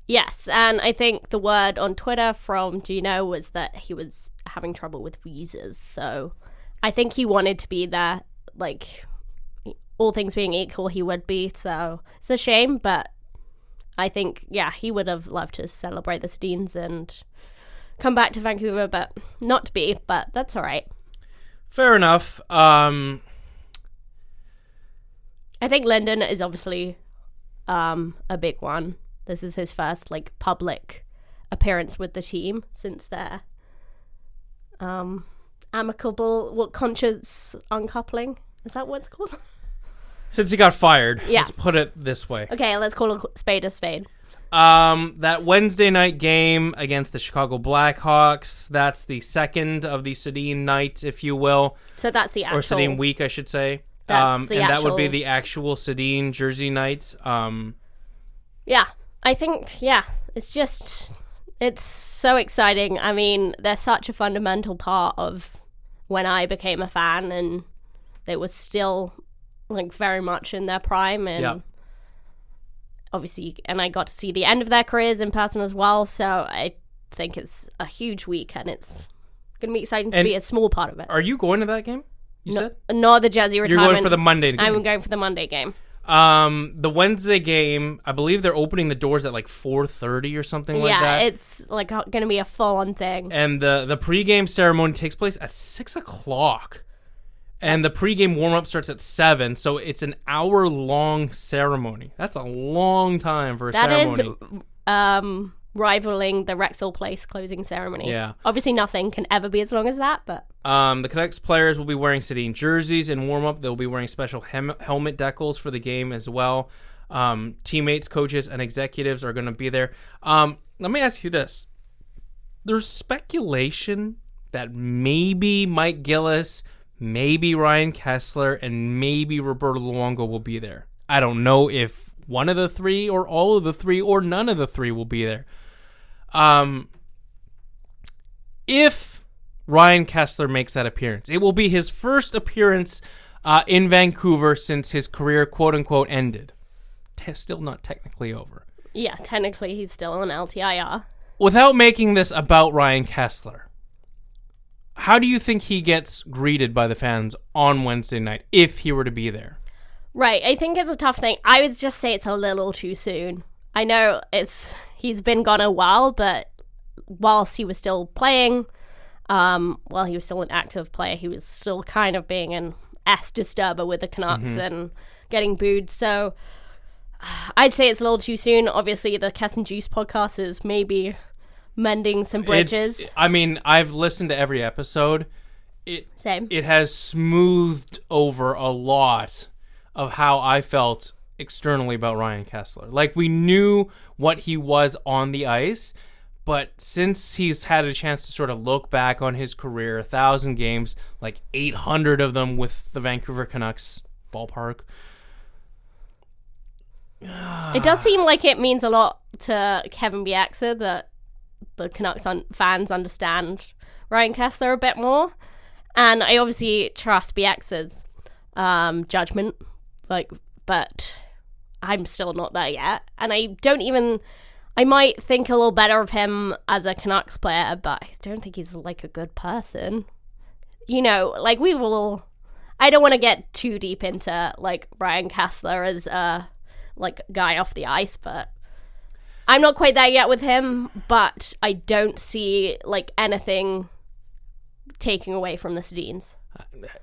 Yes, and I think the word on Twitter from Gino was that he was having trouble with visas, so I think he wanted to be there. Like, all things being equal, he would be, so it's a shame, but I think, yeah, he would have loved to celebrate the Sedins and come back to Vancouver, but not to be, but that's all right. Fair enough. I think Linden is obviously a big one. This is his first, like, public appearance with the team since their amicable, conscious uncoupling. Is that what it's called? Since he got fired. Yeah. Let's put it this way. Okay, let's call a spade a spade. That Wednesday night game against the Chicago Blackhawks, that's the second of the Sedin night, if you will. So that's the actual... Or Sedin week, I should say. That's the and actual... that would be the actual Sedin jersey night. Yeah, I think, yeah, it's just... It's so exciting. I mean, they're such a fundamental part of when I became a fan, and they were still, like, very much in their prime, and obviously, and I got to see the end of their careers in person as well, so I think it's a huge week, and it's going to be exciting to be a small part of it. Are you going to that game, you said? Not the jersey retirement. You're going for the Monday game. I'm going for the Monday game. The Wednesday game, I believe they're opening the doors at like 4:30 or something like that. Yeah, it's like going to be a full-on thing. And the pregame ceremony takes place at 6 o'clock. And the pregame warm-up starts at 7, so it's an hour-long ceremony. That's a long time for a ceremony. That is rivaling the Rexall Place closing ceremony. Yeah. Obviously, nothing can ever be as long as that, but... The Canucks players will be wearing Sedin jerseys in warm-up. They'll be wearing special helmet decals for the game as well. Teammates, coaches, and executives are going to be there. Let me ask you this. There's speculation that maybe Mike Gillis, maybe Ryan Kessler, and maybe Roberto Luongo will be there. I don't know if one of the three or all of the three or none of the three will be there. If Ryan Kessler makes that appearance, it will be his first appearance in Vancouver since his career, quote-unquote, ended. Still not technically over. Yeah, technically he's still on LTIR. Without making this about Ryan Kessler, how do you think he gets greeted by the fans on Wednesday night if he were to be there? Right, I think it's a tough thing. I would just say it's a little too soon. I know he's been gone a while, but whilst he was still playing, while he was still an active player, he was still kind of being an disturber with the Canucks and getting booed. So I'd say it's a little too soon. Obviously, the Cass and Juice podcast is maybe mending some bridges. I've listened to every episode. Same. It has smoothed over a lot of how I felt externally about Ryan Kesler. Like, we knew what he was on the ice, but since he's had a chance to sort of look back on his career, 1,000 games, like 800 of them with the Vancouver Canucks ballpark. It does seem like it means a lot to Kevin Bieksa that the Canucks fans understand Ryan Kesler a bit more. And I obviously trust Bieksa's judgment, but I'm still not there yet. And I might think a little better of him as a Canucks player, but I don't think he's like a good person. You know, like I don't want to get too deep into like Ryan Kesler as a guy off the ice, but I'm not quite there yet with him, but I don't see like anything taking away from the Sedins.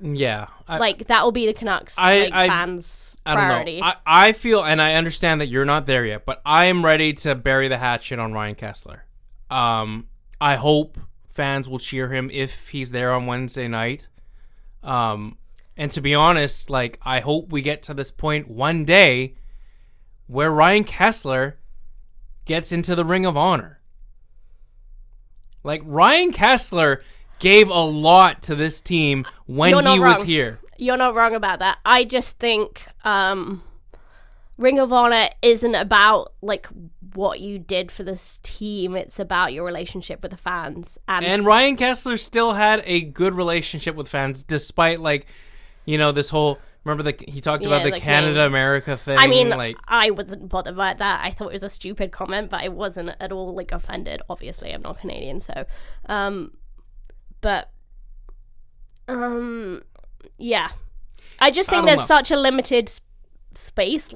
Yeah. That will be the Canucks fans' priority. I don't know. I feel, and I understand that you're not there yet, but I am ready to bury the hatchet on Ryan Kesler. I hope fans will cheer him if he's there on Wednesday night. And to be honest, I hope we get to this point one day where Ryan Kesler gets into the Ring of Honor. Ryan Kesler gave a lot to this team when he was here. You're not wrong about that. I just think Ring of Honor isn't about what you did for this team. It's about your relationship with the fans. And Ryan Kesler still had a good relationship with fans despite this whole... Remember he talked about the Canada-America thing? I mean, I wasn't bothered by that. I thought it was a stupid comment, but I wasn't at all offended. Obviously, I'm not Canadian, so... yeah. I just think there's such a limited space,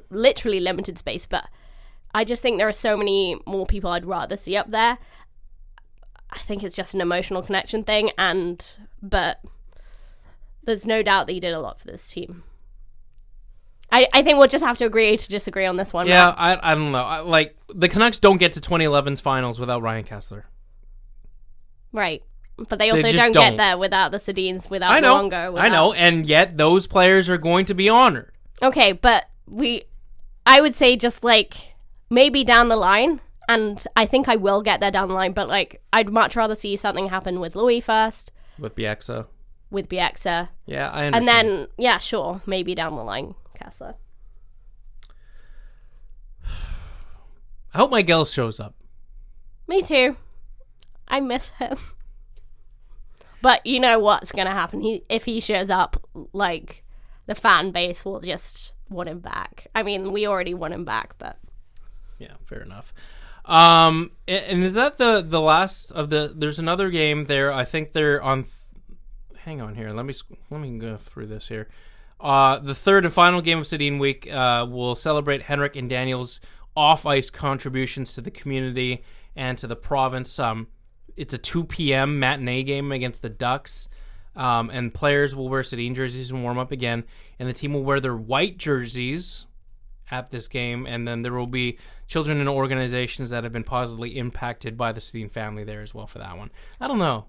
literally limited space, but I just think there are so many more people I'd rather see up there. I think it's just an emotional connection thing, but there's no doubt that he did a lot for this team. I think we'll just have to agree to disagree on this one. Yeah, I don't know. The Canucks don't get to 2011's finals without Ryan Kesler. Right. But they also don't get there without the Sedins, without Luongo. I know, and yet those players are going to be honored. Okay, but I would say just maybe down the line, and I think I will get there down the line, but I'd much rather see something happen with Louis first. With Bieksa. Yeah, I understand. And then, yeah, sure, maybe down the line, Kesler. I hope Miguel shows up. Me too. I miss him. But you know what's going to happen. If he shows up, the fan base will just want him back. I mean, we already want him back, but... Yeah, fair enough. And is that the last of the... There's another game there. I think they're on... Hang on here. Let me go through this here. The third and final game of Sedin Week will celebrate Henrik and Daniel's off-ice contributions to the community and to the province. It's a 2 p.m. matinee game against the Ducks, and players will wear Sedin jerseys and warm up again, and the team will wear their white jerseys at this game, and then there will be children and organizations that have been positively impacted by the Sedin family there as well for that one. I don't know.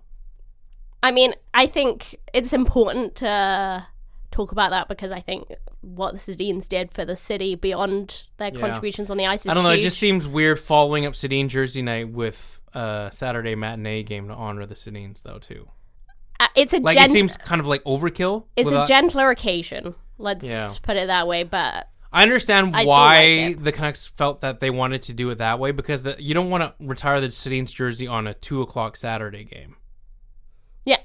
I mean, I think it's important to talk about that because I think what the Sedins did for the city beyond their contributions on the ice is I don't know, huge. It just seems weird following up Sedin jersey night with Saturday matinee game to honor the Sedins, though, too. It's a it seems kind of overkill. It's a gentler occasion. Let's put it that way. But I understand why the Canucks felt that they wanted to do it that way because you don't want to retire the Sedins jersey on a 2:00 Saturday game. Yeah.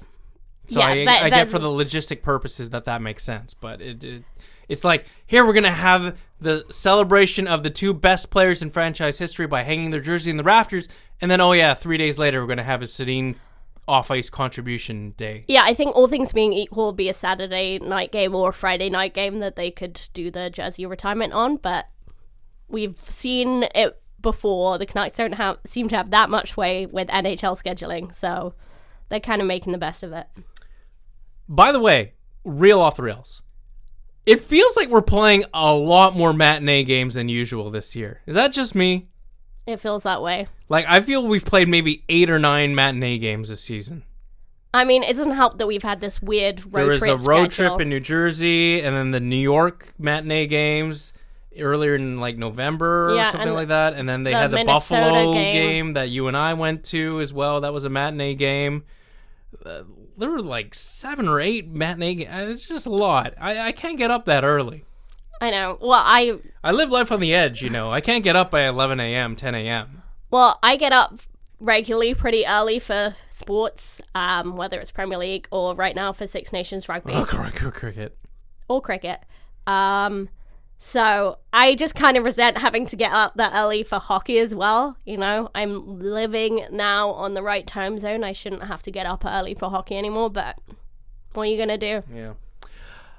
So I get for the logistic purposes that makes sense, but it's here we're gonna have the celebration of the two best players in franchise history by hanging their jersey in the rafters, and then 3 days later we're gonna have a Sedin off-ice contribution day. Yeah, I think all things being equal, it'd be a Saturday night game or a Friday night game that they could do the jersey retirement on, but we've seen it before. The Canucks don't seem to have that much sway with NHL scheduling, so they're kind of making the best of it. By the way, real off the rails. It feels like we're playing a lot more matinee games than usual this year. Is that just me? It feels that way. Like, I feel we've played maybe 8 or 9 matinee games this season. I mean, it doesn't help that we've had this weird road trip. There was a road schedule. trip in New Jersey, and then the New York matinee games earlier in like November or something like that. And then they had the Buffalo game that you and I went to as well. That was a matinee game. There were like 7 or 8 matinee games. It's just a lot. I can't get up that early. I know. Well, I live life on the edge, you know. I can't get up by 11 a.m., 10 a.m. Well, I get up regularly pretty early for sports, whether it's Premier League or right now for Six Nations Rugby. Oh, cricket. Or cricket. So I just kind of resent having to get up that early for hockey as well. You know, I'm living now on the right time zone. I shouldn't have to get up early for hockey anymore, but what are you going to do? Yeah.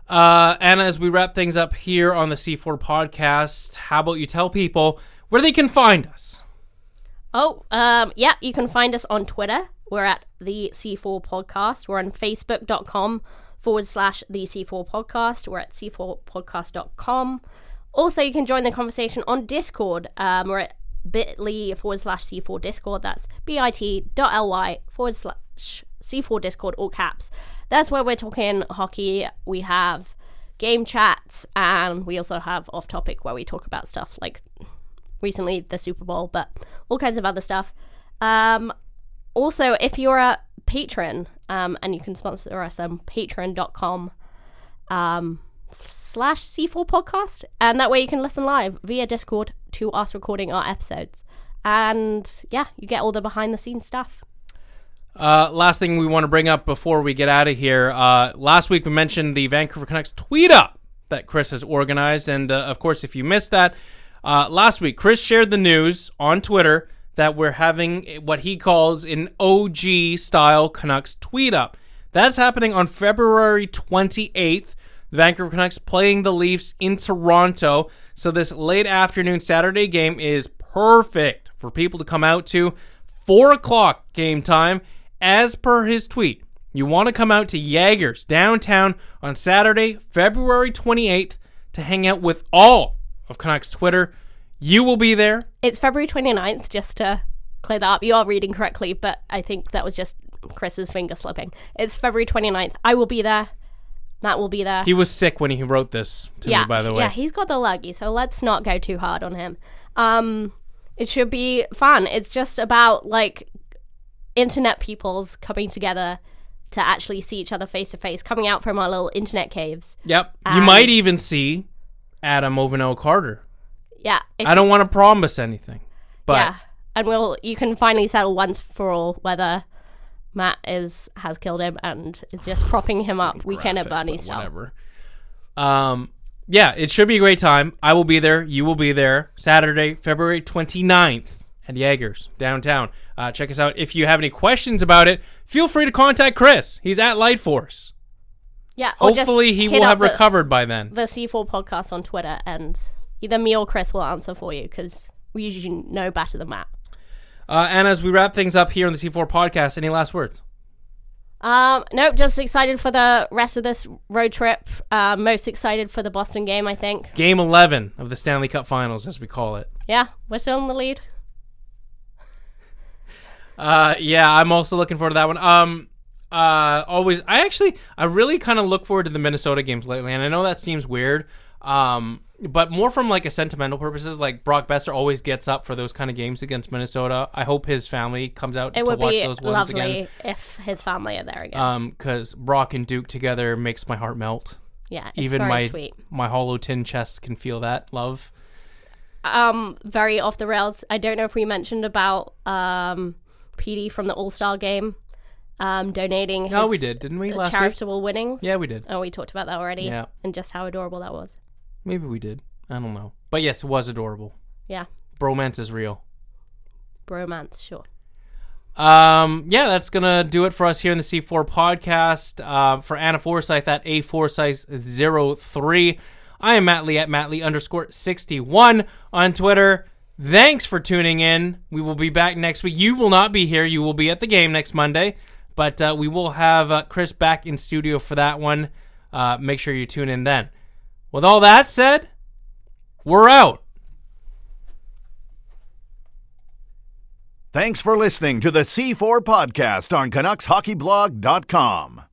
And as we wrap things up here on the C4 podcast, how about you tell people where they can find us? Oh, yeah, you can find us on Twitter. We're at the C4 Podcast. We're on Facebook.com/the C4 Podcast. We're at C4podcast.com. Also, you can join the conversation on Discord. We're at bit.ly/C4 Discord. That's bit.ly/C4 Discord, all caps. That's where we're talking hockey. We have game chats, and we also have off topic where we talk about stuff like recently the Super Bowl, but all kinds of other stuff. Also, if you're a patron, and you can sponsor us on patreon.com/C4 podcast, and that way you can listen live via Discord to us recording our episodes. And yeah, you get all the behind the scenes stuff. Last thing we want to bring up before we get out of here. Last week we mentioned the Vancouver Canucks tweet up that Chris has organized, and of course, if you missed that, last week Chris shared the news on Twitter that we're having what he calls an OG style Canucks tweet up. That's happening on February 28th. The Vancouver Canucks playing the Leafs in Toronto. So this late afternoon Saturday game is perfect for people to come out to. 4 o'clock game time. As per his tweet, you want to come out to Jaegers downtown on Saturday, February 28th to hang out with all of Canucks Twitter. You will be there. It's February 29th, just to clear that up. You are reading correctly, but I think that was just Chris's finger slipping. It's February 29th. I will be there. Matt will be there. He was sick when he wrote this to me, by the way. Yeah, he's got the luggy, so let's not go too hard on him. It should be fun. It's just about, like, internet peoples coming together to actually see each other face to face, coming out from our little internet caves. Yep. You might even see Adam Ovino Carter. Yeah. I don't want to promise anything, but yeah, and you can finally settle once for all whether Matt has killed him and is just propping him up weekend at Bernie's style. Whatever. Yeah, it should be a great time. I will be there. You will be there. Saturday, February 29th at Jaegers downtown. Check us out. If you have any questions about it, feel free to contact Chris. He's at Lightforce. Yeah. Hopefully he will have recovered by then. The C4 podcast on Twitter, and either me or Chris will answer for you because we usually know better than Matt. And as we wrap things up here on the C4 podcast, any last words? Nope, just excited for the rest of this road trip. Most excited for the Boston game, I think. Game 11 of the Stanley Cup Finals, as we call it. Yeah, we're still in the lead. Yeah, I'm also looking forward to that one. I really kind of look forward to the Minnesota games lately, and I know that seems weird. But more from like a sentimental purposes, like Brock Besser always gets up for those kind of games against Minnesota. I hope his family comes out to watch those ones again. It would be lovely if his family are there again. Because Brock and Duke together makes my heart melt. Yeah, it's even very sweet. My hollow tin chest can feel that love. Very off the rails. I don't know if we mentioned about PD from the All-Star game. Donating his we did, didn't we? Last charitable week? Winnings. Yeah, we did. Oh, we talked about that already. Yeah. And just how adorable that was. Maybe we did. I don't know. But yes, it was adorable. Yeah. Bromance is real. Bromance, sure. Yeah, that's going to do it for us here in the C4 podcast. For Anna Forsyth at aforsyth03. I am Matt Lee at MattLee_61 on Twitter. Thanks for tuning in. We will be back next week. You will not be here. You will be at the game next Monday. But we will have Chris back in studio for that one. make sure you tune in then. With all that said, we're out. Thanks for listening to the C4 podcast on CanucksHockeyBlog.com.